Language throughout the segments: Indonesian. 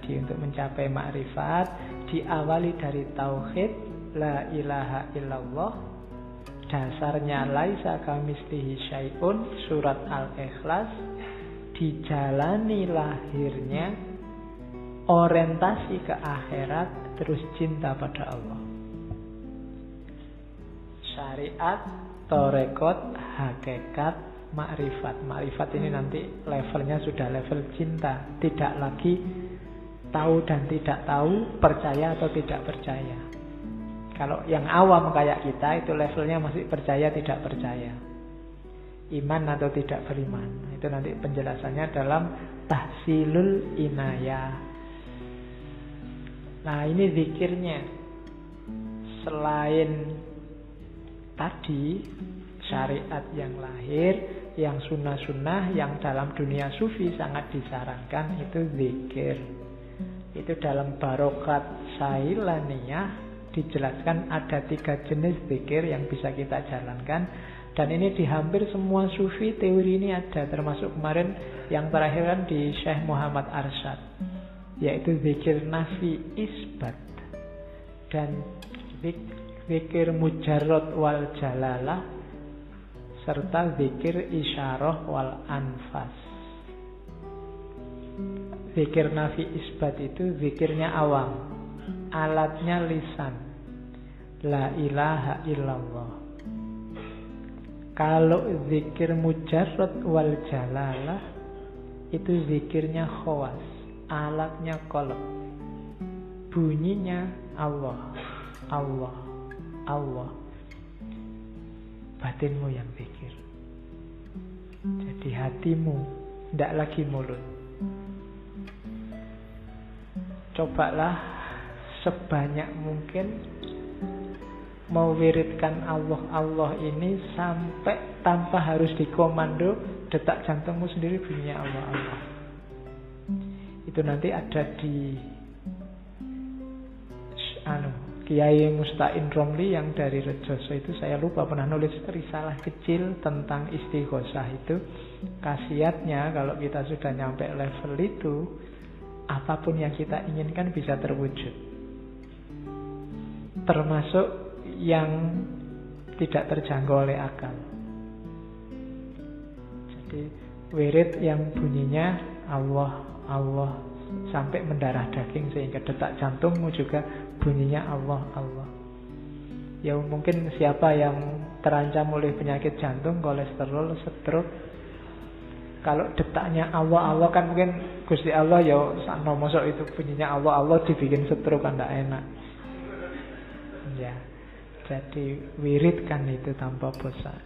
tadi untuk mencapai makrifat diawali dari tauhid la ilaha illallah. Dasarnya laisa kamitslihi syai'un, surat Al-Ikhlas. Dijalani lahirnya, orientasi ke akhirat, terus cinta pada Allah. Syariat, torekot, hakikat, makrifat. Makrifat ini nanti levelnya sudah level cinta. Tidak lagi tahu dan tidak tahu, percaya atau tidak percaya. Kalau yang awam kayak kita itu levelnya masih percaya tidak percaya, iman atau tidak beriman. Itu nanti penjelasannya dalam tahsilul inayah. Nah ini zikirnya. Selain tadi syariat yang lahir, yang sunnah-sunnah, yang dalam dunia sufi sangat disarankan, itu zikir. Itu dalam barokat Sailaniyah dijelaskan ada 3 jenis zikir yang bisa kita jalankan. Dan ini di hampir semua sufi teori ini ada. Termasuk kemarin yang terakhir kan di Syekh Muhammad Arsyad, yaitu zikir nafi isbat dan zikir mujarrad wal jalalah, serta zikir isyarah wal anfas. Zikir nafi isbat itu zikirnya awam, alatnya lisan, la ilaha illallah. Kalau zikir mujarrad wal jalalah itu zikirnya khawas, alatnya qalb, bunyinya Allah, Allah, Allah. Batinmu yang zikir. Jadi hatimu, tidak lagi mulut. Cobalah sebanyak mungkin mewiridkan Allah, Allah ini sampai tanpa harus dikomando, detak jantungmu sendiri bunyinya Allah, Allah. Itu nanti ada di Kiai Musta'in Romli yang dari Rejoso itu, saya lupa pernah nulis risalah kecil tentang istighosah itu. Khasiatnya kalau kita sudah nyampe level itu, apapun yang kita inginkan bisa terwujud, termasuk yang tidak terjangkau oleh akal. Jadi wirid yang bunyinya Allah, Allah sampai mendarah daging, sehingga detak jantungmu juga bunyinya Allah, Allah. Ya mungkin siapa yang terancam oleh penyakit jantung, kolesterol, stroke, kalau detaknya Allah, Allah kan mungkin Gusti Allah ya sakno mosok itu bunyinya Allah, Allah dibikin stroke kan tidak enak. Ya. Jadi wiridkan itu tanpa bosan.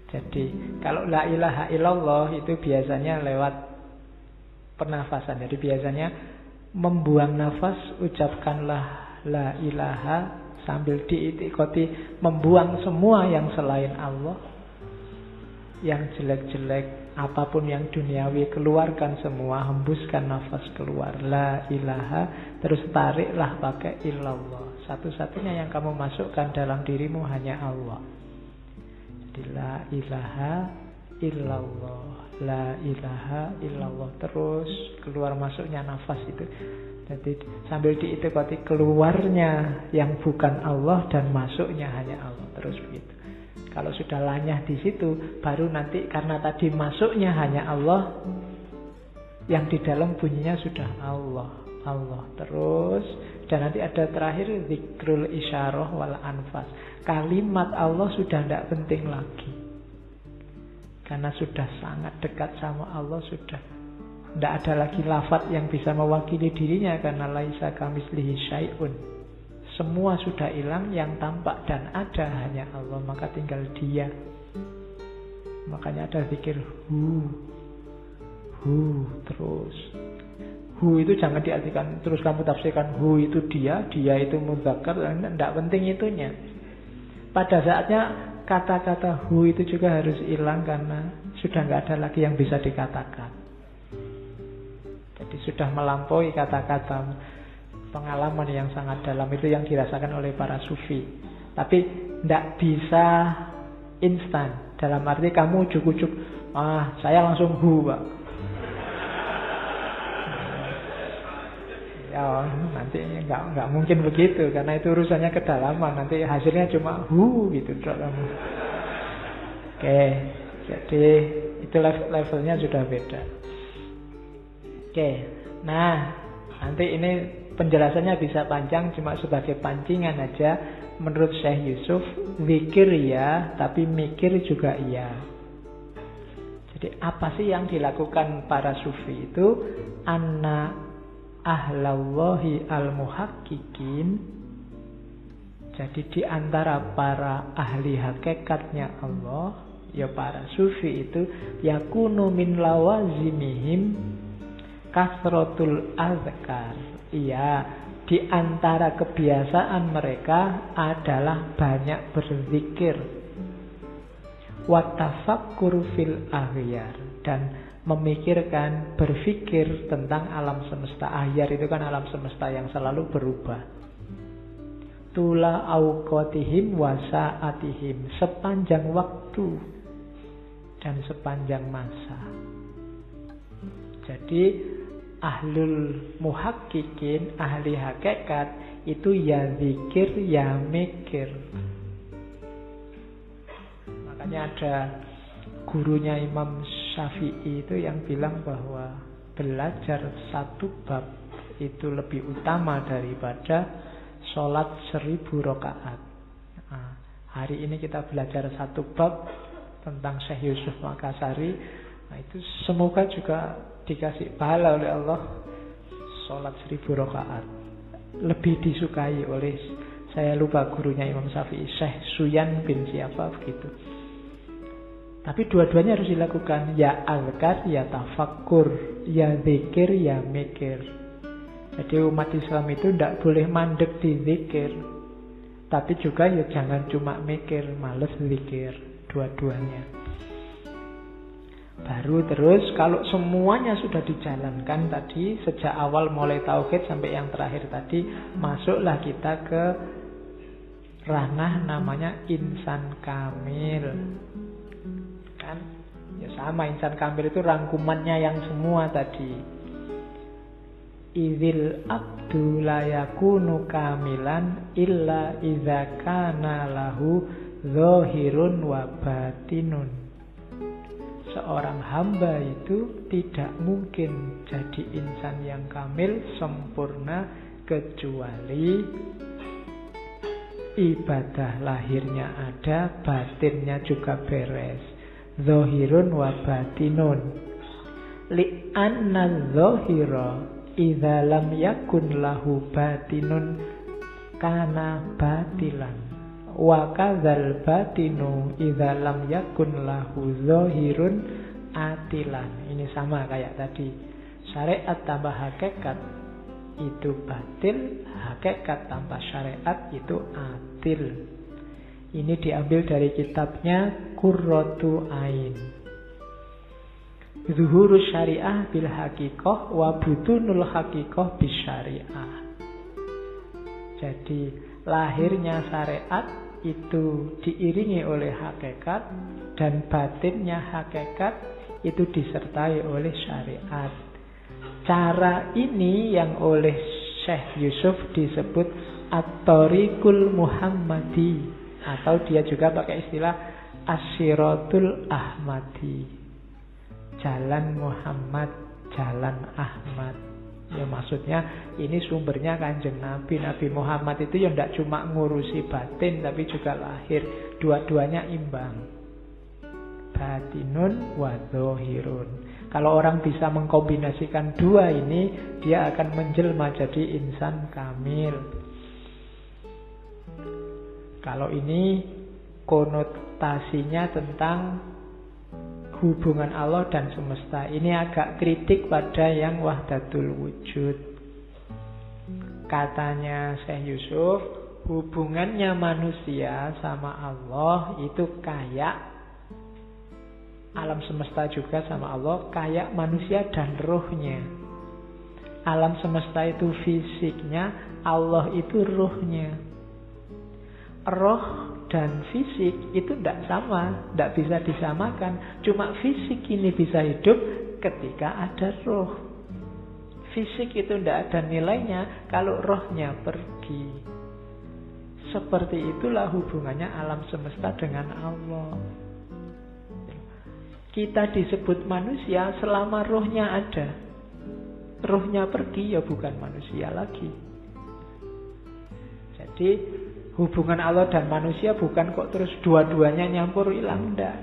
Jadi kalau la ilaha illallah itu biasanya lewat pernafasan. Jadi biasanya membuang nafas, ucapkanlah la ilaha sambil diitikoti, membuang semua yang selain Allah, yang jelek-jelek, apapun yang duniawi, keluarkan semua, hembuskan nafas keluar, la ilaha, terus tariklah pakai illallah. Satu-satunya yang kamu masukkan dalam dirimu hanya Allah. Jadi la ilaha illallah, la ilaha illallah, terus keluar masuknya nafas itu. Jadi sambil diitikoti keluarnya yang bukan Allah dan masuknya hanya Allah, terus begitu. Kalau sudah lanyah di situ, baru nanti karena tadi masuknya hanya Allah, yang di dalam bunyinya sudah Allah, Allah terus. Dan nanti ada terakhir zikrul isyarah wal anfas. Kalimat Allah sudah tidak penting lagi, karena sudah sangat dekat sama Allah, sudah tidak ada lagi lafaz yang bisa mewakili dirinya, karena laisa kamitslihi syai'un. Semua sudah hilang, yang tampak dan ada hanya Allah, maka tinggal Dia. Makanya ada zikir terus. Hu itu jangan diartikan terus kamu tafsirkan hu itu dia, dia itu mudzakkar, tidak penting itunya. Pada saatnya kata-kata hu itu juga harus hilang, karena sudah nggak ada lagi yang bisa dikatakan. Jadi sudah melampaui kata-kata. Pengalaman yang sangat dalam itu yang dirasakan oleh para sufi. Tapi tidak bisa instan. Dalam arti kamu ujuk-ujuk, saya langsung hu, Pak. Ya nanti nggak mungkin begitu, karena itu urusannya kedalaman. Nanti hasilnya cuma gitu kamu. Oke, jadi itu levelnya sudah beda. Oke, nah nanti ini penjelasannya bisa panjang, cuma sebagai pancingan aja. Menurut Syekh Yusuf, zikir ya, tapi mikir juga iya. Jadi apa sih yang dilakukan para sufi itu? Anna ahlallahi al-muhaqqiqin. Jadi di antara para ahli hakikatnya Allah, ya para sufi itu, yakunu min lawazimihim kasratul azkar. Iya, di antara kebiasaan mereka adalah banyak berzikir. Wa tafakkur fil aghyar, dan memikirkan, berpikir tentang alam semesta. Aghyar itu kan alam semesta yang selalu berubah. Tula auqatihim wa sa'atihim, sepanjang waktu dan sepanjang masa. Jadi ahlul muhaqqiqin, ahli hakikat itu ya zikir ya mikir. Makanya ada gurunya Imam Syafi'i itu yang bilang bahwa belajar satu bab itu lebih utama daripada sholat 1000 rakaat. Nah, hari ini kita belajar satu bab tentang Syekh Yusuf Makassari. Nah, itu semoga juga dikasih pahala oleh Allah. Sholat 1000 rakaat lebih disukai oleh, saya lupa gurunya Imam Syafi'i, Syekh Suyan bin siapa begitu. Tapi dua-duanya harus dilakukan. Ya azkar, ya tafakkur, ya zikir, ya mikir. Jadi umat Islam itu tidak boleh mandek di zikir, tapi juga ya jangan cuma mikir, males zikir. Dua-duanya. Baru terus kalau semuanya sudah dijalankan tadi, sejak awal mulai tauhid sampai yang terakhir tadi, masuklah kita ke ranah namanya insan kamil. Kan? Ya sama, insan kamil itu rangkumannya yang semua tadi. Idzil abdu la yakunu kamilan illa idza kana lahu zahirun wa batinun. Seorang hamba itu tidak mungkin jadi insan yang kamil, sempurna, kecuali ibadah lahirnya ada, batinnya juga beres. Zahirun wa batinun. Li'anna zahira idza lam yakun lahu batinun kana batilan. Wa kadzal batinu idza lam yakun lahu zahirun atilan. Ini sama kayak tadi. Syariat tambah hakikat itu batil, hakikat tanpa syariat itu atil. Ini diambil dari kitabnya Qurratu Ain. Zuhurus syariah bil haqiqah wa butunul haqiqah bis syariah. Jadi lahirnya syariat itu diiringi oleh hakikat, dan batinnya hakikat itu disertai oleh syariat. Cara ini yang oleh Syekh Yusuf disebut At-Tariqul Muhammadi, atau dia juga pakai istilah As-Siratul Ahmadi, jalan Muhammad, jalan Ahmad. Ya maksudnya ini sumbernya Kanjeng Nabi. Nabi Muhammad itu ya tidak cuma ngurusi batin, tapi juga lahir. Dua-duanya imbang. Batinun wa zahirun. Kalau orang bisa mengkombinasikan dua ini, dia akan menjelma jadi insan kamil. Kalau ini konotasinya tentang hubungan Allah dan semesta. Ini agak kritik pada yang wahdatul wujud. Katanya Syekh Yusuf, hubungannya manusia sama Allah itu kayak alam semesta juga sama Allah, kayak manusia dan rohnya. Alam semesta itu fisiknya, Allah itu rohnya. Roh dan fisik itu tidak sama, tidak bisa disamakan. Cuma fisik ini bisa hidup ketika ada roh. Fisik itu tidak ada nilainya kalau rohnya pergi. Seperti itulah hubungannya alam semesta dengan Allah. Kita disebut manusia selama rohnya ada. Rohnya pergi ya bukan manusia lagi. Jadi hubungan Allah dan manusia bukan kok terus dua-duanya nyampur hilang, enggak.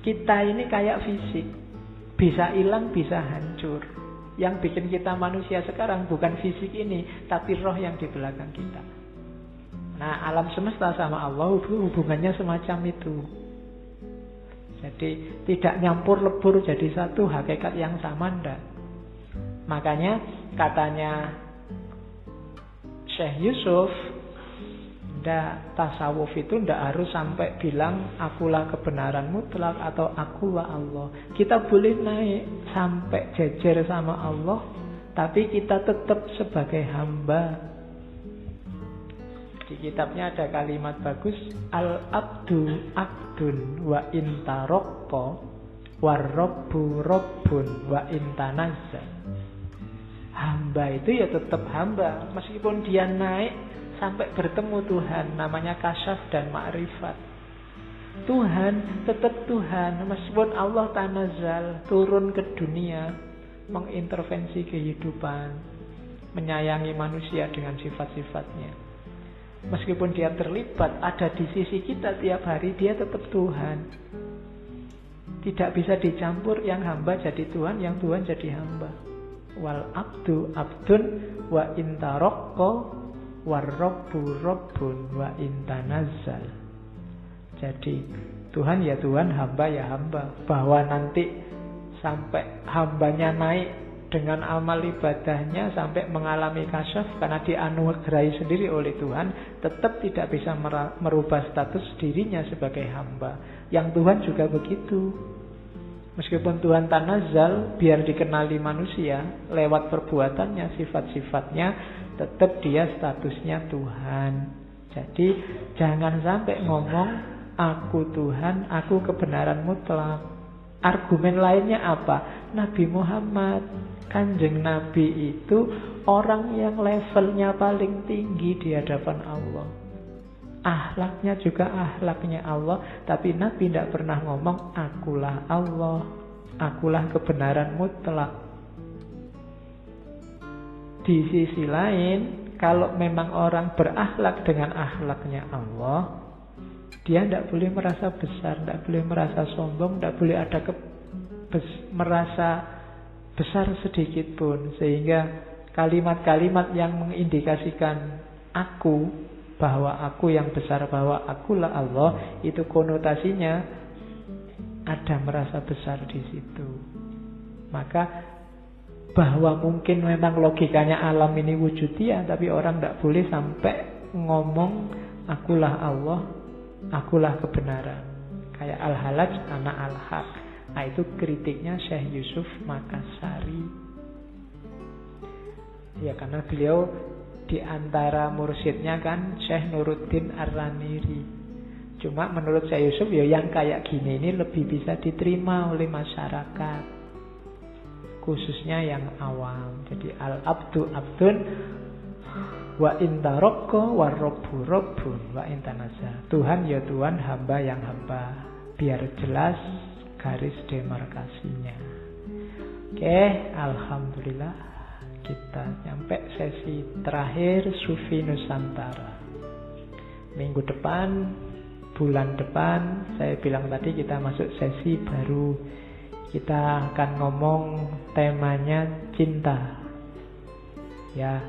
Kita ini kayak fisik, bisa hilang, bisa hancur. Yang bikin kita manusia sekarang bukan fisik ini, tapi roh yang di belakang kita. Nah, alam semesta sama Allah hubungannya semacam itu. Jadi tidak nyampur lebur jadi satu, hakikat yang sama, enggak. Makanya katanya Syekh Yusuf, tasawuf itu tidak harus sampai bilang akulah kebenaran mutlak atau akulah Allah. Kita boleh naik sampai jejer sama Allah, tapi kita tetap sebagai hamba. Di kitabnya ada kalimat bagus, al-abdu abdun wa intarokpo warrobbu robbun wa intanazza. Hamba itu ya tetap hamba, meskipun dia naik sampai bertemu Tuhan, namanya kasyaf dan ma'rifat. Tuhan tetap Tuhan, meskipun Allah tanazal, turun ke dunia, mengintervensi kehidupan, menyayangi manusia dengan sifat-sifatnya. Meskipun dia terlibat, ada di sisi kita tiap hari, dia tetap Tuhan. Tidak bisa dicampur, yang hamba jadi Tuhan, yang Tuhan jadi hamba. Wal abdu abdun wa intarokko warrobbu robbun wa intanazzal. Jadi Tuhan ya Tuhan, hamba ya hamba. Bahwa nanti sampai hambanya naik dengan amal ibadahnya sampai mengalami kasyaf karena dianugerahi sendiri oleh Tuhan, tetap tidak bisa merubah status dirinya sebagai hamba. Yang Tuhan juga begitu. Meskipun Tuhan tanazzal biar dikenali manusia lewat perbuatannya, sifat-sifatnya, tetap dia statusnya Tuhan. Jadi jangan sampai ngomong aku Tuhan, aku kebenaran mutlak. Argumen lainnya apa? Nabi Muhammad, Kanjeng Nabi itu orang yang levelnya paling tinggi di hadapan Allah. Akhlaknya juga akhlaknya Allah, tapi Nabi tidak pernah ngomong akulah Allah, akulah kebenaran mutlak. Di sisi lain, kalau memang orang berakhlak dengan akhlaknya Allah, dia tidak boleh merasa besar, tidak boleh merasa sombong, tidak boleh ada merasa besar sedikit pun. Sehingga kalimat-kalimat yang mengindikasikan aku, bahwa aku yang besar, bahwa akulah Allah, itu konotasinya ada merasa besar di situ. Maka bahwa mungkin memang logikanya alam ini wujudiyah, tapi orang tidak boleh sampai ngomong akulah Allah, akulah kebenaran. Kayak Al-Halaj anak Al-Haq. Nah, itu kritiknya Syekh Yusuf Makassari. Ya, karena beliau di antara mursyidnya kan Syekh Nuruddin Ar-Raniri. Cuma menurut Syekh Yusuf ya yang kayak gini ini lebih bisa diterima oleh masyarakat, khususnya yang awam. Jadi al-abdu abdun wa intarokko warrobbu robbun wa intanazza. Tuhan ya Tuhan, hamba yang hamba. Biar jelas garis demarkasinya. Oke, alhamdulillah. Kita nyampe sesi terakhir Sufi Nusantara. Minggu depan, bulan depan, saya bilang tadi kita masuk sesi baru. Kita akan ngomong temanya cinta. Ya,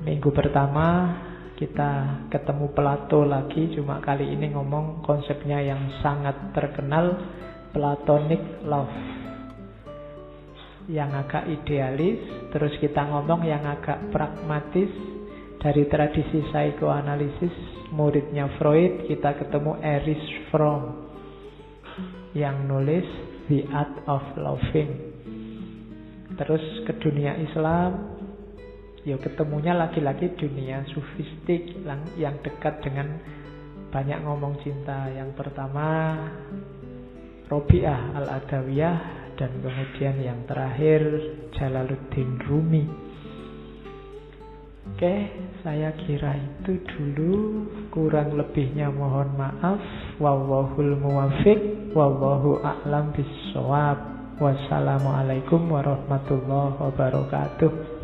minggu pertama kita ketemu Plato lagi. Cuma kali ini ngomong konsepnya yang sangat terkenal, Platonic Love. Yang agak idealis, terus kita ngomong yang agak pragmatis. Dari tradisi psikoanalisis muridnya Freud, kita ketemu Erich Fromm yang nulis The Art of Loving. Terus ke dunia Islam, ya ketemunya lagi-lagi dunia sufistik yang dekat dengan banyak ngomong cinta. Yang pertama Robiah Al-Adawiyah dan kemudian yang terakhir Jalaluddin Rumi. Oke, saya kira itu dulu. Kurang lebihnya mohon maaf. Wallahul muwaffiq, wallahu a'lam bissawab. Wassalamualaikum warahmatullahi wabarakatuh.